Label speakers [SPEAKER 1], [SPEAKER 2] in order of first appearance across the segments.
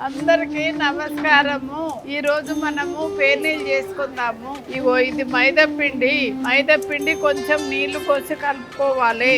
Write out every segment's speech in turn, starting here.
[SPEAKER 1] అందరికీ నమస్కారము. ఈ రోజు మనము పేనీలు చేసుకుందాము. ఇగో ఇది మైదా పిండి కొంచెం నీళ్లు పోసి కలుపుకోవాలి.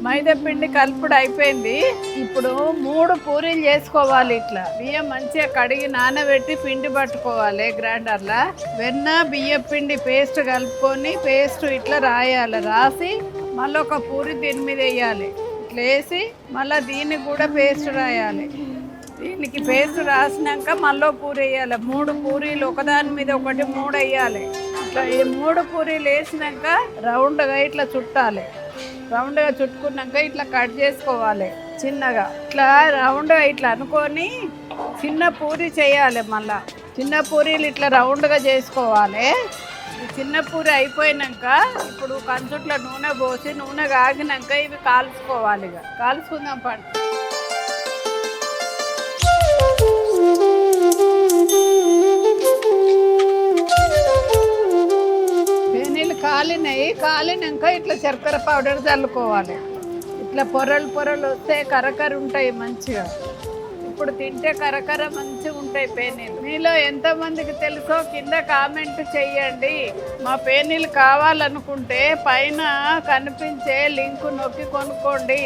[SPEAKER 1] మైదా పిండి కలుపుడు అయిపోయింది. ఇప్పుడు 3 పూరీలు చేసుకోవాలి. ఇట్లా బియ్యం మంచిగా కడిగి నానబెట్టి పిండి పట్టుకోవాలి గ్రైండర్లా. వెన్న బియ్యం పిండి పేస్ట్ కలుపుకొని పేస్ట్ ఇట్లా రాయాలి. రాసి మళ్ళీ ఒక పూరి దీని మీద వేయాలి. ఇట్లా వేసి మళ్ళీ దీనికి కూడా పేస్ట్ రాయాలి. దీనికి పేస్ట్ రాసినాక మళ్ళీ పూరి వేయాలి. 3 పూరీలు ఒకదాని మీద ఒకటి 3 వేయాలి. ఇట్లా ఈ 3 పూరీలు వేసినాక రౌండ్గా ఇట్లా చుట్టాలి. రౌండ్గా చుట్టుకున్నాక ఇట్లా కట్ చేసుకోవాలి చిన్నగా. ఇట్లా రౌండ్గా ఇట్లా అనుకొని చిన్న పూరి చేయాలి. మళ్ళా చిన్న పూరీలు ఇట్లా రౌండ్గా చేసుకోవాలి. ఈ చిన్న పూరి అయిపోయినాక ఇప్పుడు కంచుట్లో నూనె పోసి నూనె కాగినాక ఇవి కాల్చుకోవాలి. ఇక కాల్చుకుందాం పండు. పేనీలు కాలినాక ఇట్లా చక్కెర పౌడర్ చల్లుకోవాలి. ఇట్లా పొరలు వస్తే కరకర ఉంటాయి మంచిగా. ఇప్పుడు తింటే కరకర మంచిగా ఉంటాయి పేనీలు. మీలో ఎంతమందికి తెలుసో కింద కామెంట్ చెయ్యండి. మా పేనీలు కావాలనుకుంటే పైన కనిపించే లింక్ నొక్కి కొనుక్కోండి.